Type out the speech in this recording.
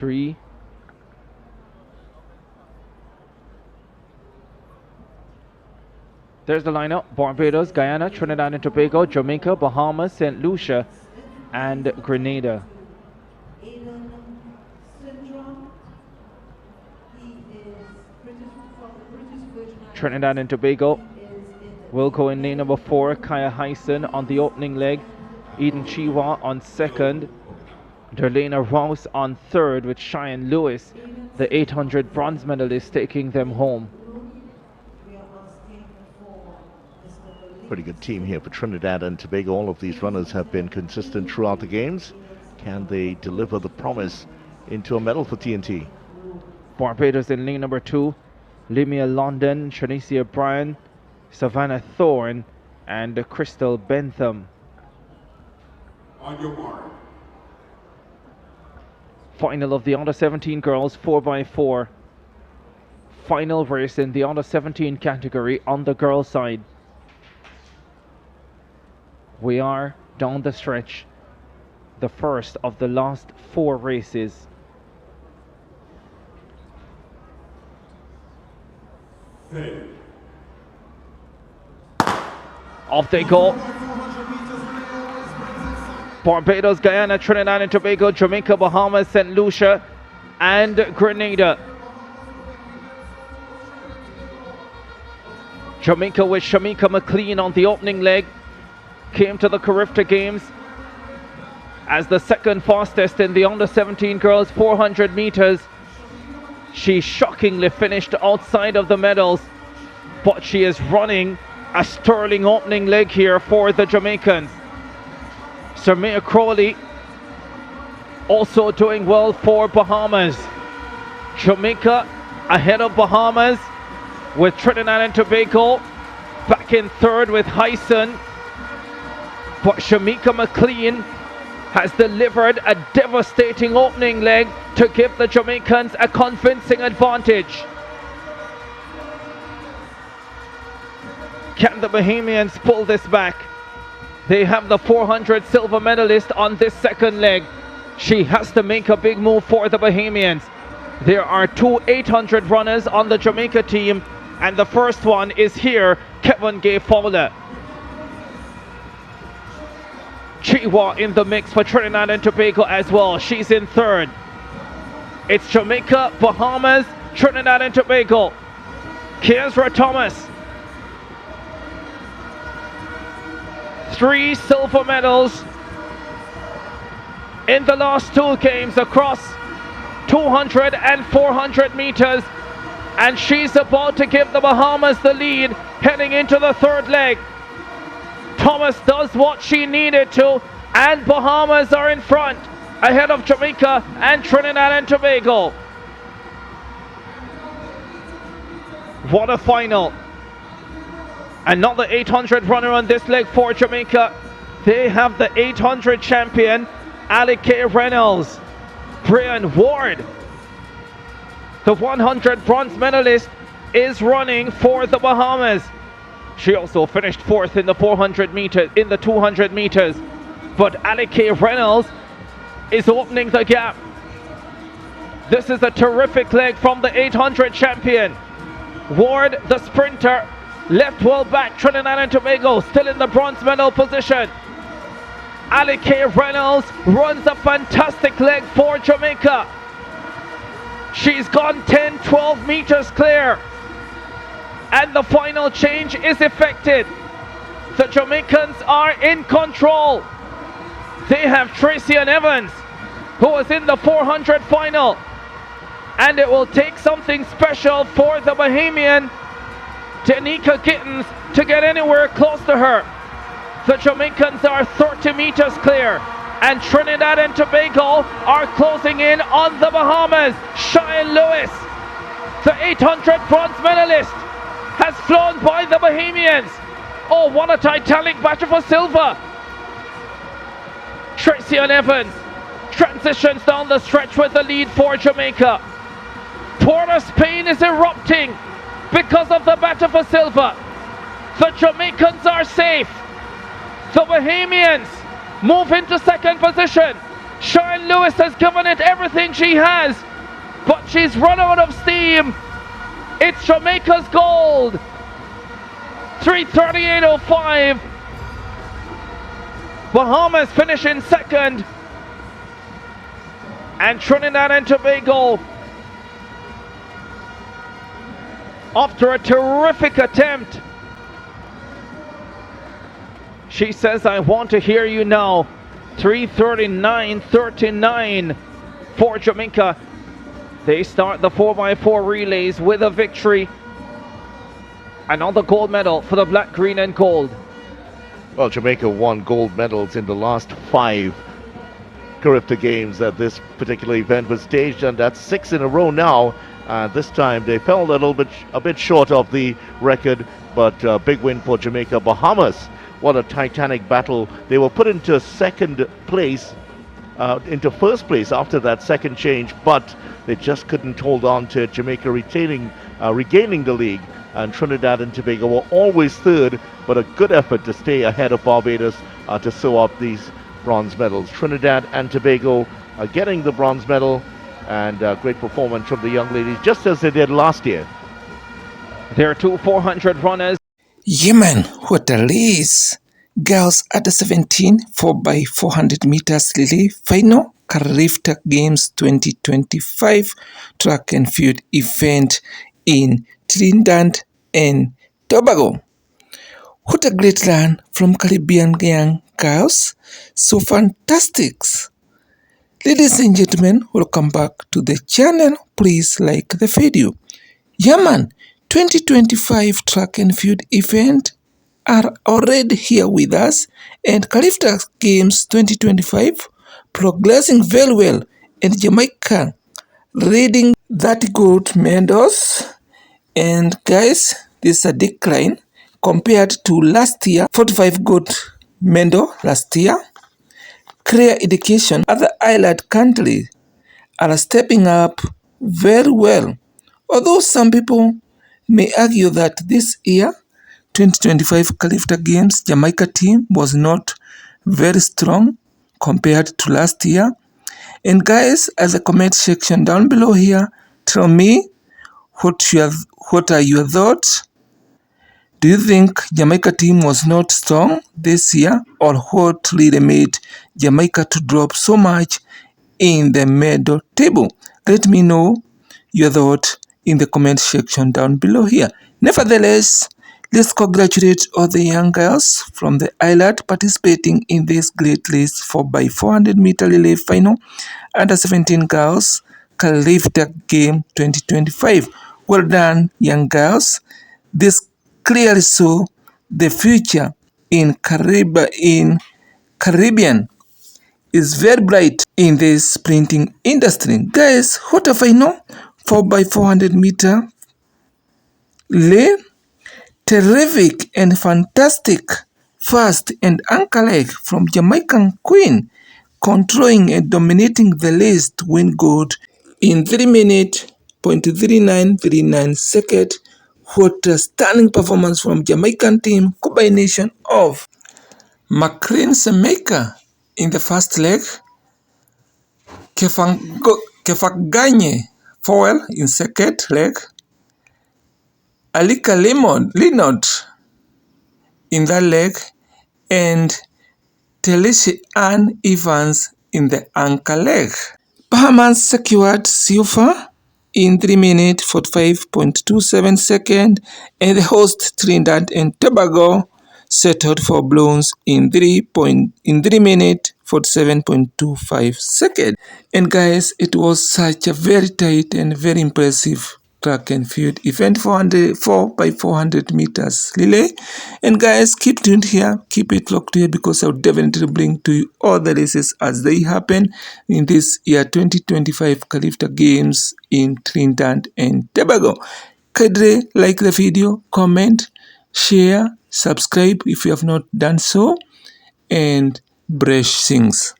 3. There's the lineup: Barbados, Guyana, Trinidad and Tobago, Jamaica, Bahamas, St. Lucia, and Grenada. Trinidad and Tobago will go in lane number 4, Kaya Hyson on the opening leg, Eden Chiwa on second, Darlena Rouse on third, with Cheyenne Lewis, the 800 bronze medalist, taking them home. Pretty good team here for Trinidad and Tobago. All of these runners have been consistent throughout the games. Can they deliver the promise into a medal for TNT? Barbados in lane number 2, Limia London, Shanicia Bryan, Savannah Thorne, and Crystal Bentham. On your mark. Final of the under 17 girls 4x4. Final race in the under 17 category on the girls side. We are down the stretch, the first of the last 4 races. Hey. Off they go. Barbados, Guyana, Trinidad and Tobago, Jamaica, Bahamas, St. Lucia, and Grenada. Jamaica with Shamika McLean on the opening leg came to the Carifta Games as the second fastest in the under 17 girls 400 meters. She shockingly finished outside of the medals, but she is running a sterling opening leg here for the Jamaicans. Samia Crowley also doing well for Bahamas. Jamaica ahead of Bahamas, with Trinidad and Tobago back in third with Hyson. But Shamika McLean has delivered a devastating opening leg to give the Jamaicans a convincing advantage. Can the Bahamians pull this back? They have the 400 silver medalist on this second leg. She has to make a big move for the Bahamians. There are 2 800 runners on the Jamaica team, and the first one is here, Kevin Gay Fowler. Chiwa in the mix for Trinidad and Tobago as well. She's in third. It's Jamaica, Bahamas, Trinidad and Tobago. Kiesra Thomas. 3 silver medals in the last 2 games across 200 and 400 meters. And she's about to give the Bahamas the lead heading into the third leg. Thomas does what she needed to, and Bahamas are in front ahead of Jamaica and Trinidad and Tobago. What a final. Another 800 runner on this leg for Jamaica. They have the 800 champion, Ali K. Reynolds. Brian Ward, the 100 bronze medalist, is running for the Bahamas. She also finished 4th in the 400 meters, in the 200 meters. But Ali K. Reynolds is opening the gap. This is a terrific leg from the 800 champion. Ward, the sprinter, left well back. Trinidad and Tobago still in the bronze medal position. Ali K. Reynolds runs a fantastic leg for Jamaica. She's gone 10-12 meters clear, and the final change is effected. The Jamaicans are in control. They have Tracy and Evans, who was in the 400 final, and it will take something special for the Bahamian Danica Gittins to get anywhere close to her. The Jamaicans are 30 meters clear, and Trinidad and Tobago are closing in on the Bahamas. Cheyenne Lewis, the 800 bronze medalist, has flown by the Bahamians. Oh, what a titanic battle for silver. Tracy and Evans transitions down the stretch with the lead for Jamaica. Port of Spain is erupting because of the battle for silver. The Jamaicans are safe. The Bahamians move into second position. Sean Lewis has given it everything she has, but she's run out of steam. It's Jamaica's gold. 3:38.05. Bahamas finishing second. And Trinidad and Tobago, after a terrific attempt, she says, I want to hear you now. 3:39.39 for Jamaica. They start the 4x4 relays with a victory. Another gold medal for the black, green and gold. Well, Jamaica won gold medals in the last 5 Carifta games that this particular event was staged, and that's 6 in a row now. This time they fell a bit short of the record, but big win for Jamaica. Bahamas, what a titanic battle. They were put into second place, into first place after that second change, but they just couldn't hold on to it. Jamaica regaining the league, and Trinidad and Tobago were always third, but a good effort to stay ahead of Barbados to sew up these bronze medals. Trinidad and Tobago are getting the bronze medal, and great performance from the young ladies, just as they did last year. There are 2 400 runners. Yeah, man, what a race! Girls at the 17 4x400 meters relay final Carifta Games 2025 track and field event in Trinidad and Tobago. What a great run from Caribbean young girls, so fantastic. Ladies and gentlemen, welcome back to the channel. Please like the video. Yeah, man, 2025 track and field event are already here with us, and Carifta Games 2025 progressing very well, and Jamaica reading 30 gold medals. And guys, this is a decline compared to last year, 45 gold medal last year. Clear indication other island countries are stepping up very well. Although some people may argue that this year, 2025 Carifta Games, Jamaica team was not very strong compared to last year. And guys, as a comment section down below here, tell me what are your thoughts? Do you think Jamaica team was not strong this year, or what really made Jamaica to drop so much in the medal table? Let me know your thoughts in the comment section down below here. Nevertheless, let's congratulate all the young girls from the island participating in this great race 4x400 meter relay final under 17 girls Carifta Game 2025. Well done, young girls. This clearly show the future in Caribbean is very bright in this sprinting industry. Guys, what if I know 4x400 meter relay? Terrific and fantastic fast and anchor leg from Jamaican Queen, controlling and dominating the race to win gold in 3 minutes, 0.3939 seconds. What a stunning performance from Jamaican team, combination of Maclean Jamaica in the first leg, Kefaganye Fowl in second leg, Alika Leonard in that leg, and Telishi Ann Evans in the anchor leg. Bahamas secured silver in 3 minutes 45.27 seconds, and the host Trinidad and Tobago settled for bronze in 3 minutes 47.25 seconds. And guys, it was such a very tight and very impressive track and field event 4x400 meters relay. And guys, keep tuned here, keep it locked here, because I'll definitely bring to you all the races as they happen in this year 2025 Carifta Games in Trinidad and Tobago. Kindly like the video, comment, share, subscribe if you have not done so, and blessings.